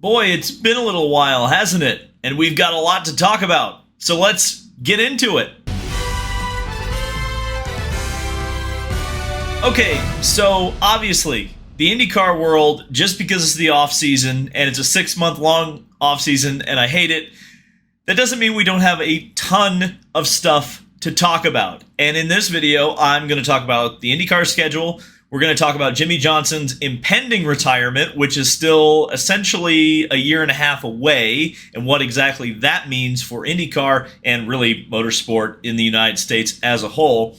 Boy, it's been a little while, hasn't it? And we've got a lot to talk about. So let's get into it. Okay, so obviously, the IndyCar world, just because it's the off-season, and it's a 6-month long off-season, and I hate it, that doesn't mean we don't have a ton of stuff to talk about. And in this video, I'm going to talk about the IndyCar schedule. We're going to talk about Jimmie Johnson's impending retirement, which is still essentially a year and a half away, and what exactly that means for IndyCar and really motorsport in the United States as a whole.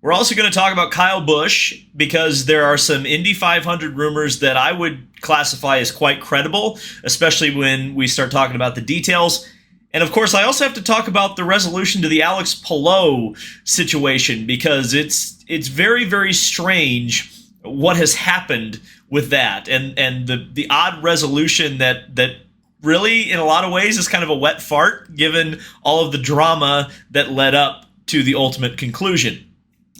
We're also going to talk about Kyle Busch because there are some Indy 500 rumors that I would classify as quite credible, especially when we start talking about the details. And of course, I also have to talk about the resolution to the Alex Palou situation because it's very, very strange what has happened with that and the odd resolution that really, in a lot of ways, is kind of a wet fart given all of the drama that led up to the ultimate conclusion.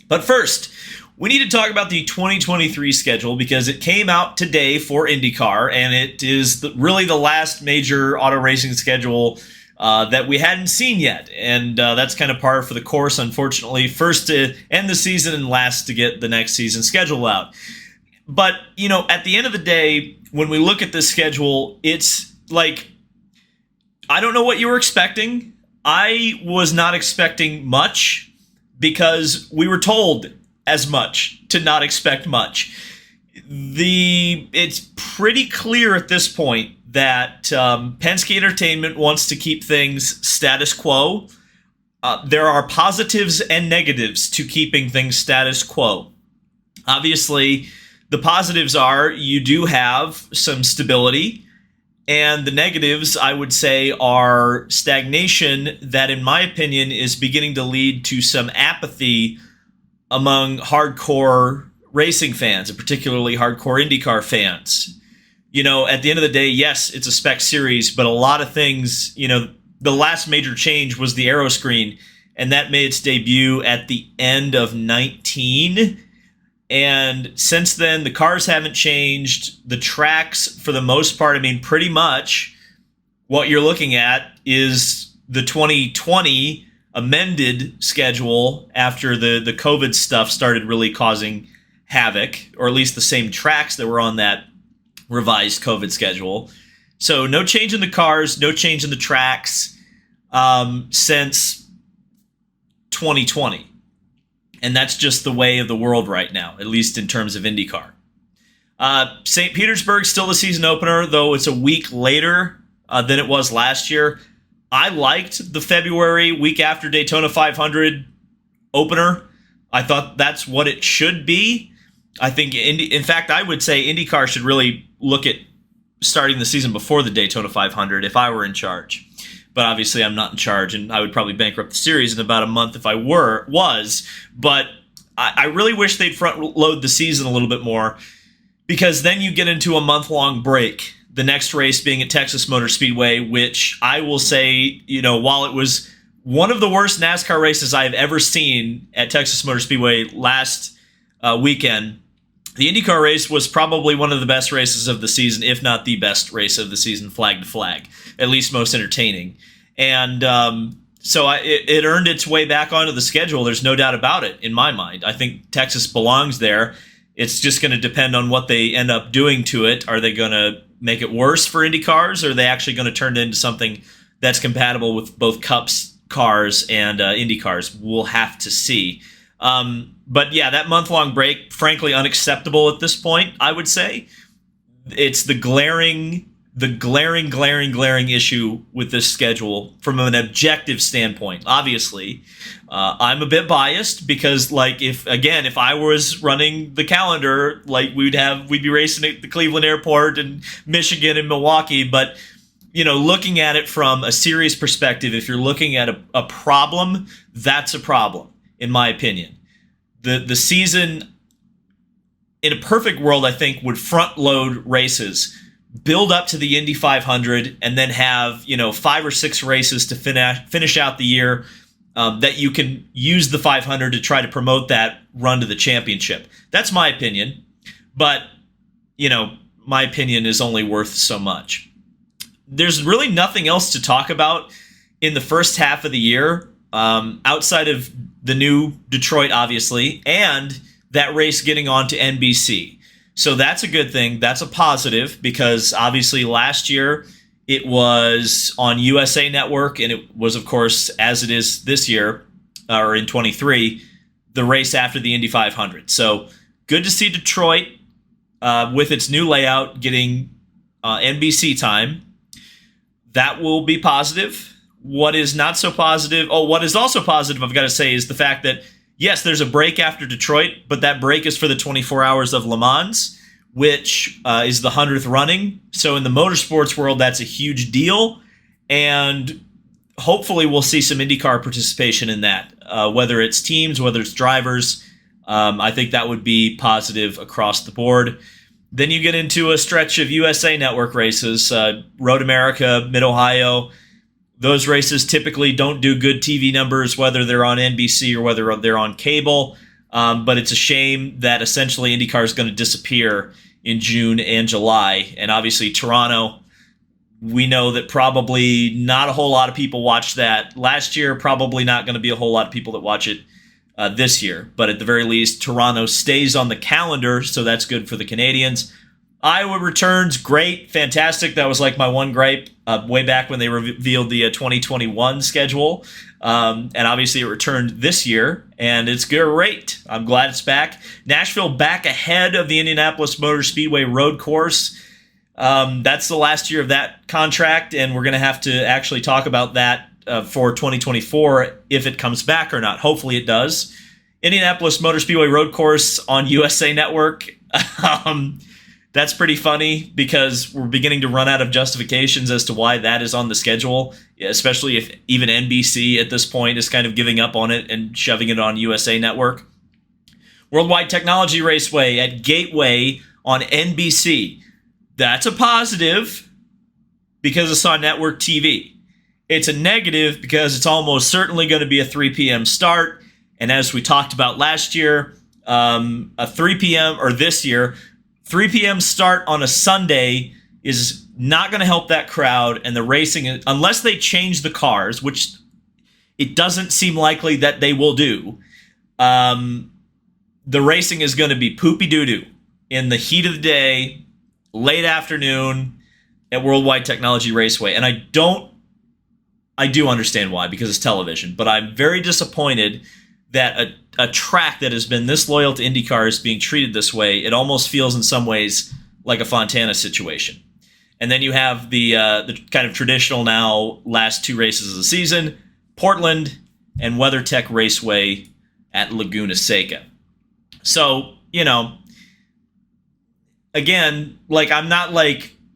But first, we need to talk about the 2023 schedule because it came out today for IndyCar, and it is really the last major auto racing schedule that we hadn't seen yet. And that's kind of par for the course, unfortunately. First to end the season and last to get the next season schedule out. But, you know, at the end of the day, when we look at this schedule, it's like, I don't know what you were expecting. I was not expecting much, because we were told as much to not expect much. It's pretty clear at this point that Penske Entertainment wants to keep things status quo. There are positives and negatives to keeping things status quo. Obviously, the positives are you do have some stability, and the negatives, I would say, are stagnation that, in my opinion, is beginning to lead to some apathy among hardcore racing fans, and particularly hardcore IndyCar fans. You know, at the end of the day, yes, it's a spec series, but a lot of things, you know, the last major change was the aero screen, and that made its debut at the end of 19. And since then, the cars haven't changed. The tracks, for the most part, I mean, pretty much what you're looking at is the 2020 amended schedule after the COVID stuff started really causing havoc, or at least the same tracks that were on that revised COVID schedule. So no change in the cars, no change in the tracks since 2020. And that's just the way of the world right now, at least in terms of IndyCar. St. Petersburg, still the season opener, though it's a week later than it was last year. I liked the February week after Daytona 500 opener. I thought that's what it should be. I think, in fact, I would say IndyCar should really look at starting the season before the Daytona 500 if I were in charge. But obviously I'm not in charge, and I would probably bankrupt the series in about a month if I was. But I really wish they'd front load the season a little bit more, because then you get into a month-long break. The next race being at Texas Motor Speedway, which I will say, you know, while it was one of the worst NASCAR races I've ever seen at Texas Motor Speedway last weekend, the IndyCar race was probably one of the best races of the season, if not the best race of the season, flag to flag, at least most entertaining. And so it earned its way back onto the schedule. There's no doubt about it in my mind. I think Texas belongs there. It's just going to depend on what they end up doing to it. Are they going to make it worse for Indy cars, or are they actually going to turn it into something that's compatible with both Cups cars and Indy cars? We'll have to see. But yeah, that month-long break, frankly, unacceptable at this point, I would say. It's the glaring issue with this schedule from an objective standpoint. Obviously, I'm a bit biased because, like, if I was running the calendar, like, we'd be racing at the Cleveland Airport and Michigan and Milwaukee. But, you know, looking at it from a serious perspective, if you're looking at a problem, that's a problem, in my opinion. The season, in a perfect world, I think, would front load races, build up to the Indy 500, and then have, you know, 5 or 6 races to finish out the year that you can use the 500 to try to promote that run to the championship. That's my opinion. But, you know, my opinion is only worth so much. there's really nothing else to talk about in the first half of the year, outside of the new Detroit, obviously, and that race getting on to NBC. So that's a good thing. That's a positive, because obviously last year it was on USA Network, and it was, of course, as it is this year, or in 23, the race after the Indy 500. So good to see Detroit with its new layout getting NBC time. That will be positive. What is not so positive, what is also positive, I've got to say, is the fact that, yes, there's a break after Detroit, but that break is for the 24 hours of Le Mans, which is the 100th running. So in the motorsports world, that's a huge deal. And hopefully we'll see some IndyCar participation in that, whether it's teams, whether it's drivers. I think that would be positive across the board. Then you get into a stretch of USA Network races, Road America, Mid-Ohio. Those races typically don't do good TV numbers, whether they're on NBC or whether they're on cable. But it's a shame that essentially IndyCar is going to disappear in June and July. And obviously Toronto, we know that probably not a whole lot of people watched that last year. Probably not going to be a whole lot of people that watch it this year. But at the very least, Toronto stays on the calendar, so that's good for the Canadians. Iowa returns, great, fantastic. That was like my one gripe way back when they revealed the 2021 schedule. And obviously it returned this year, and it's great. I'm glad it's back. Nashville back ahead of the Indianapolis Motor Speedway road course. That's the last year of that contract, and we're going to have to actually talk about that for 2024 if it comes back or not. Hopefully it does. Indianapolis Motor Speedway road course on USA Network. That's pretty funny, because we're beginning to run out of justifications as to why that is on the schedule, especially if even NBC at this point is kind of giving up on it and shoving it on USA Network. Worldwide Technology Raceway at Gateway on NBC. That's a positive because it's on network TV. It's a negative because it's almost certainly going to be a 3 p.m. start. And as we talked about last year, a 3 p.m. or this year, 3 p.m. start on a Sunday is not going to help that crowd, and the racing, unless they change the cars, which it doesn't seem likely that they will do, the racing is going to be poopy-doo-doo in the heat of the day, late afternoon at Worldwide Technology Raceway. And I do understand why, because it's television, but I'm very disappointed that a track that has been this loyal to IndyCar is being treated this way. It almost feels in some ways like a Fontana situation. And then you have the kind of traditional now last two races of the season, Portland and WeatherTech Raceway at Laguna Seca. So, again, I'm not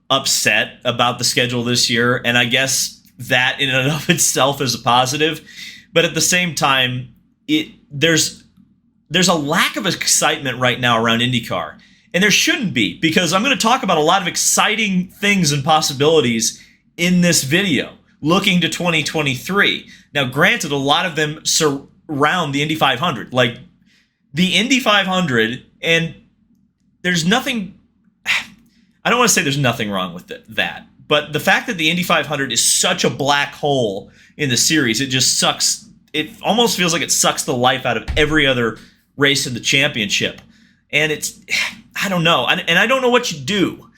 upset about the schedule this year, and I guess that in and of itself is a positive. But at the same time, there's a lack of excitement right now around IndyCar. And there shouldn't be, because I'm going to talk about a lot of exciting things and possibilities in this video, looking to 2023. Now, granted, a lot of them surround the Indy 500. Like, the Indy 500, and there's nothing... I don't want to say there's nothing wrong with that, but the fact that the Indy 500 is such a black hole in the series, it just sucks. It almost feels like it sucks the life out of every other race in the championship. And I don't know. And I don't know what you do.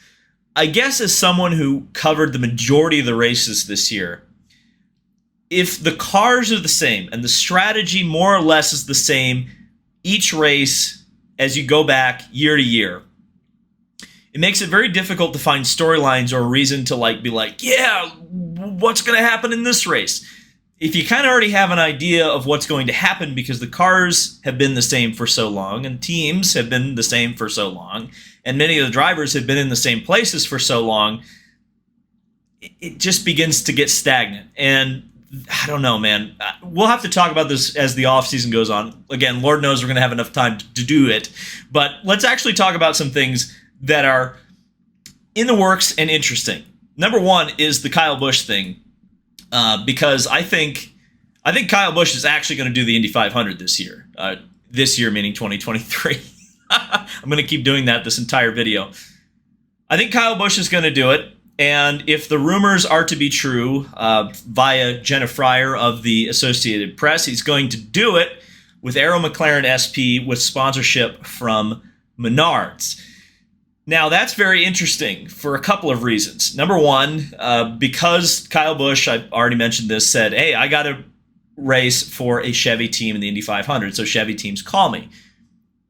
I guess as someone who covered the majority of the races this year, if the cars are the same and the strategy more or less is the same each race as you go back year to year, it makes it very difficult to find storylines or a reason to be like, yeah, what's going to happen in this race? If you kind of already have an idea of what's going to happen because the cars have been the same for so long and teams have been the same for so long and many of the drivers have been in the same places for so long, it just begins to get stagnant. And I don't know, man. We'll have to talk about this as the offseason goes on. Again, Lord knows we're going to have enough time to do it. But let's actually talk about some things that are in the works and interesting. Number one is the Kyle Busch thing. Because I think Kyle Busch is actually going to do the Indy 500 this year. This year meaning 2023. I'm going to keep doing that this entire video. I think Kyle Busch is going to do it. And if the rumors are to be true, via Jenna Fryer of the Associated Press, he's going to do it with Arrow McLaren SP with sponsorship from Menards. Now, that's very interesting for a couple of reasons. Number one, because Kyle Busch, I've already mentioned this, said, hey, I got to race for a Chevy team in the Indy 500, so Chevy teams call me.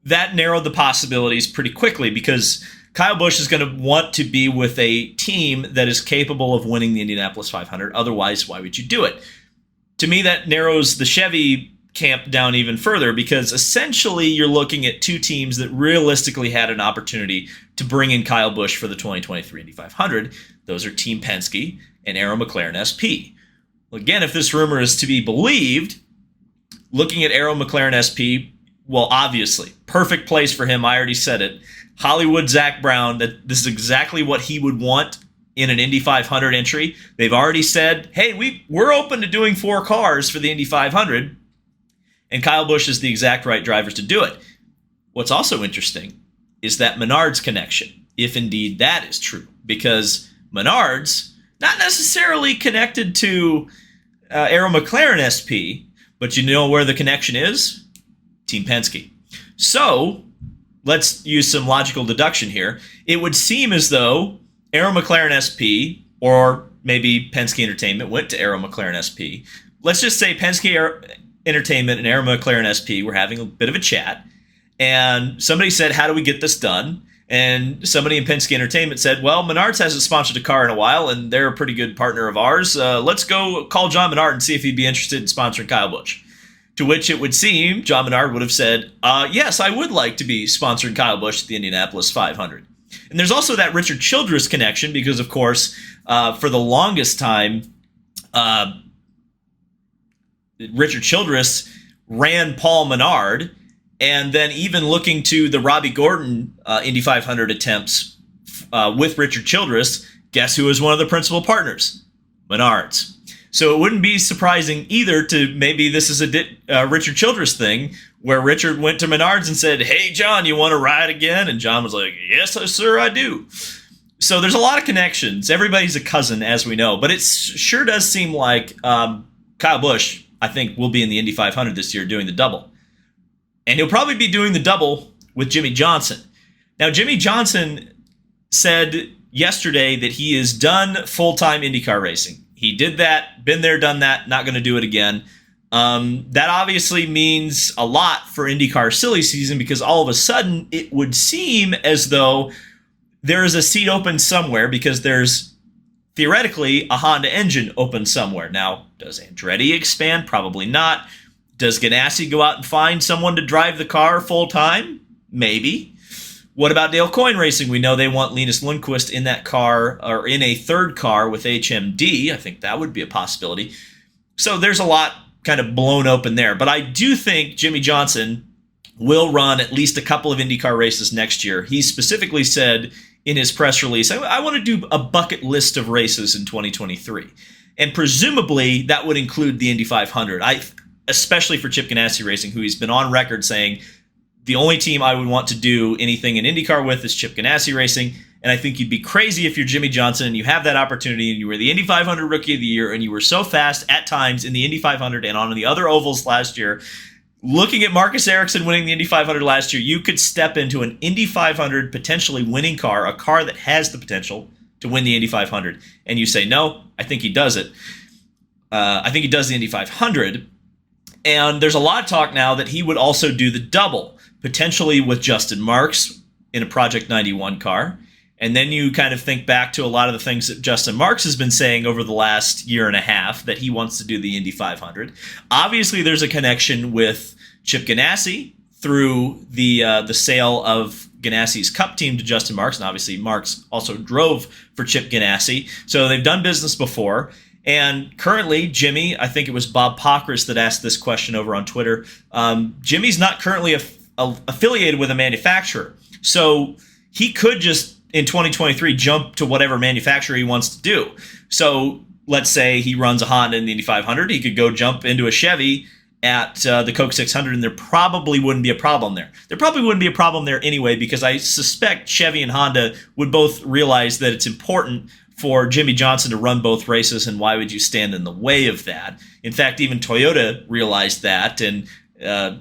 That narrowed the possibilities pretty quickly because Kyle Busch is going to want to be with a team that is capable of winning the Indianapolis 500. Otherwise, why would you do it? To me, that narrows the Chevy camp down even further because essentially you're looking at two teams that realistically had an opportunity to bring in Kyle Busch for the 2023 Indy 500. Those are Team Penske and Arrow McLaren SP. Well, again, if this rumor is to be believed, looking at Arrow McLaren SP, well, obviously, perfect place for him. I already said it. Hollywood Zach Brown, that this is exactly what he would want in an Indy 500 entry. They've already said, hey, we're open to doing 4 cars for the Indy 500, and Kyle Busch is the exact right drivers to do it. What's also interesting is that Menards connection, if indeed that is true, because Menards, not necessarily connected to Arrow McLaren SP, but you know where the connection is? Team Penske. So, let's use some logical deduction here. It would seem as though Arrow McLaren SP, or maybe Penske Entertainment, went to Arrow McLaren SP. Let's just say Penske Entertainment and Arrow McLaren SP were having a bit of a chat, and somebody said, how do we get this done? And somebody in Penske Entertainment said, well, Menards hasn't sponsored a car in a while, and they're a pretty good partner of ours. Let's go call John Menard and see if he'd be interested in sponsoring Kyle Busch. To which it would seem John Menard would have said, yes, I would like to be sponsoring Kyle Busch at the Indianapolis 500. And there's also that Richard Childress connection because, of course, for the longest time, Richard Childress ran Paul Menard, and then even looking to the Robbie Gordon Indy 500 attempts with Richard Childress, guess who was one of the principal partners? Menards. So it wouldn't be surprising either to maybe this is a Richard Childress thing where Richard went to Menards and said, hey, John, you want to ride again? And John was like, yes, sir, I do. So there's a lot of connections. Everybody's a cousin, as we know. But it sure does seem like Kyle Busch, I think, will be in the Indy 500 this year doing the double. And he'll probably be doing the double with Jimmy Johnson. Now, Jimmy Johnson said yesterday that he is done full-time IndyCar racing. He did that, been there, done that, not going to do it again. That obviously means a lot for IndyCar silly season because all of a sudden it would seem as though there is a seat open somewhere because there's theoretically a Honda engine open somewhere. Now, does Andretti expand? Probably not. Does Ganassi go out and find someone to drive the car full time? Maybe. What about Dale Coyne Racing? We know they want Linus Lundqvist in that car or in a third car with HMD. I think that would be a possibility. So there's a lot kind of blown open there. But I do think Jimmy Johnson will run at least a couple of IndyCar races next year. He specifically said in his press release, I want to do a bucket list of races in 2023. And presumably that would include the Indy 500. Especially for Chip Ganassi Racing, who he's been on record saying, the only team I would want to do anything in IndyCar with is Chip Ganassi Racing, and I think you'd be crazy if you're Jimmy Johnson and you have that opportunity and you were the Indy 500 Rookie of the Year and you were so fast at times in the Indy 500 and on the other ovals last year. Looking at Marcus Ericsson winning the Indy 500 last year, you could step into an Indy 500 potentially winning car, a car that has the potential to win the Indy 500, and you say, no, I think he does it. I think he does the Indy 500, and there's a lot of talk now that he would also do the double, potentially with Justin Marks in a Project 91 car. And then you kind of think back to a lot of the things that Justin Marks has been saying over the last year and a half that he wants to do the Indy 500. Obviously, there's a connection with Chip Ganassi through the sale of Ganassi's Cup team to Justin Marks. And obviously, Marks also drove for Chip Ganassi. So they've done business before. And currently, Jimmy, I think it was Bob Pockris that asked this question over on Twitter. Jimmy's not currently affiliated with a manufacturer. So he could just, in 2023, jump to whatever manufacturer he wants to do. So let's say he runs a Honda in the Indy 500. He could go jump into a Chevy at the Coke 600, and there probably wouldn't be a problem there. There probably wouldn't be a problem there anyway, because I suspect Chevy and Honda would both realize that it's important for Jimmy Johnson to run both races, and why would you stand in the way of that? In fact, even Toyota realized that and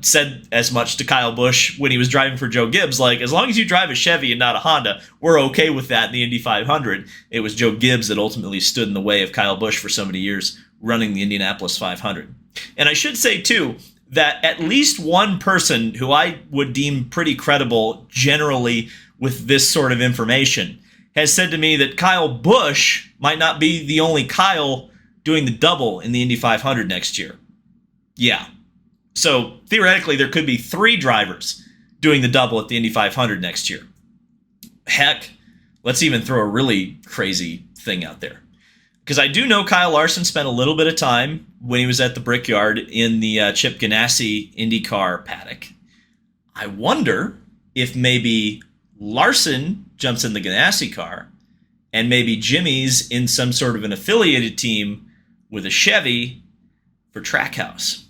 said as much to Kyle Busch when he was driving for Joe Gibbs, like, as long as you drive a Chevy and not a Honda, we're okay with that in the Indy 500. It was Joe Gibbs that ultimately stood in the way of Kyle Busch for so many years running the Indianapolis 500. And I should say, too, that at least one person who I would deem pretty credible generally with this sort of information has said to me that Kyle Busch might not be the only Kyle doing the double in the Indy 500 next year. Yeah. So theoretically, there could be 3 drivers doing the double at the Indy 500 next year. Heck, let's even throw a really crazy thing out there. Because I do know Kyle Larson spent a little bit of time when he was at the Brickyard in the Chip Ganassi IndyCar paddock. I wonder if maybe Larson jumps in the Ganassi car and maybe Jimmy's in some sort of an affiliated team with a Chevy for Trackhouse.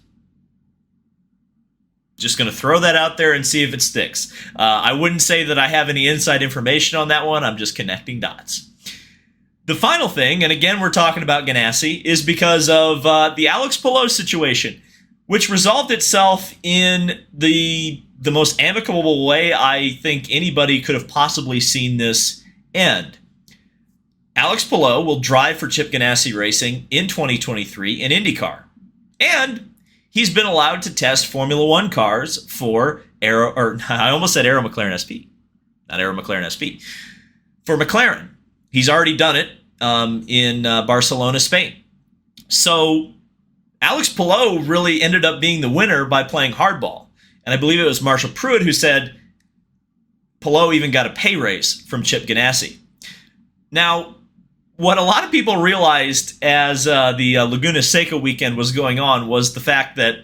Just going to throw that out there and see if it sticks. I wouldn't say that I have any inside information on that one. I'm just connecting dots. The final thing, and again we're talking about Ganassi, is because of the Alex Palou situation, which resolved itself in the most amicable way I think anybody could have possibly seen this end. Alex Palou will drive for Chip Ganassi Racing in 2023 in IndyCar. And he's been allowed to test Formula One cars for I almost said Aero McLaren SP. Not Aero McLaren SP. For McLaren. He's already done it in Barcelona, Spain. So Alex Palou really ended up being the winner by playing hardball. And I believe it was Marshall Pruitt who said Palou even got a pay raise from Chip Ganassi. Now, what a lot of people realized as the Laguna Seca weekend was going on was the fact that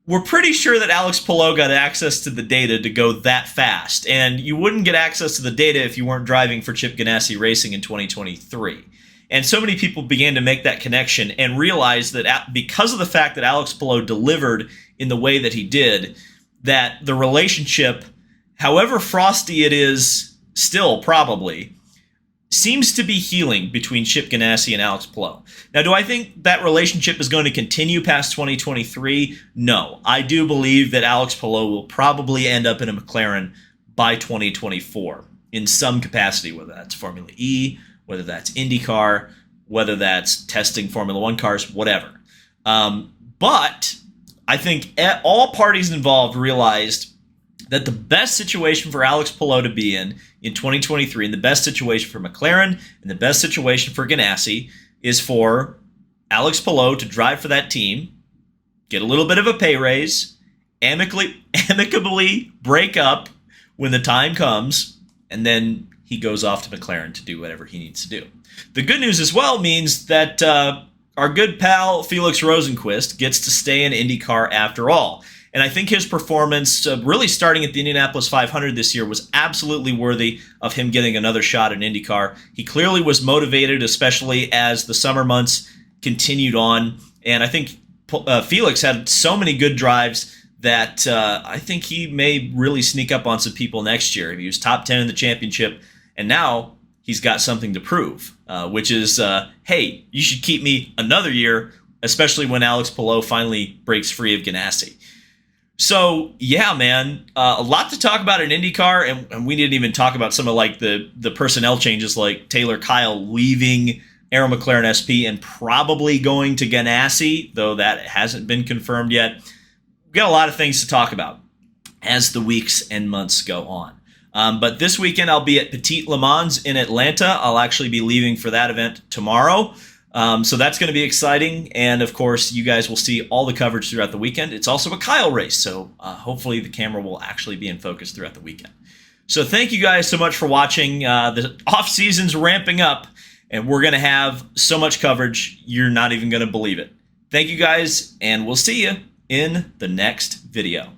we're pretty sure that Alex Palou got access to the data to go that fast. And you wouldn't get access to the data if you weren't driving for Chip Ganassi Racing in 2023. And so many people began to make that connection and realize that because of the fact that Alex Palou delivered in the way that he did, that the relationship, however frosty it is still probably, seems to be healing between Chip Ganassi and Alex Palou. Now, do I think that relationship is going to continue past 2023? No. I do believe that Alex Palou will probably end up in a McLaren by 2024 in some capacity, whether that's Formula E, whether that's IndyCar, whether that's testing Formula One cars, whatever. But I think all parties involved realized that the best situation for Alex Palou to be in 2023, and the best situation for McLaren, and the best situation for Ganassi, is for Alex Palou to drive for that team, get a little bit of a pay raise, amicably break up when the time comes, and then he goes off to McLaren to do whatever he needs to do. The good news as well means that our good pal Felix Rosenqvist gets to stay in IndyCar after all. And I think his performance, really starting at the Indianapolis 500 this year, was absolutely worthy of him getting another shot at IndyCar. He clearly was motivated, especially as the summer months continued on. And I think Felix had so many good drives that I think he may really sneak up on some people next year. He was top 10 in the championship, and now he's got something to prove, which is, hey, you should keep me another year, especially when Alex Palou finally breaks free of Ganassi. So, yeah, man, a lot to talk about in IndyCar, and we didn't even talk about some of like the personnel changes, like Taylor Kyle leaving Aero McLaren SP and probably going to Ganassi, though that hasn't been confirmed yet. We've got a lot of things to talk about as the weeks and months go on. But this weekend, I'll be at Petit Le Mans in Atlanta. I'll actually be leaving for that event tomorrow. So that's going to be exciting. And, of course, you guys will see all the coverage throughout the weekend. It's also a Kyle race, so hopefully the camera will actually be in focus throughout the weekend. So thank you guys so much for watching. The off-season's ramping up, and we're going to have so much coverage, you're not even going to believe it. Thank you guys, and we'll see you in the next video.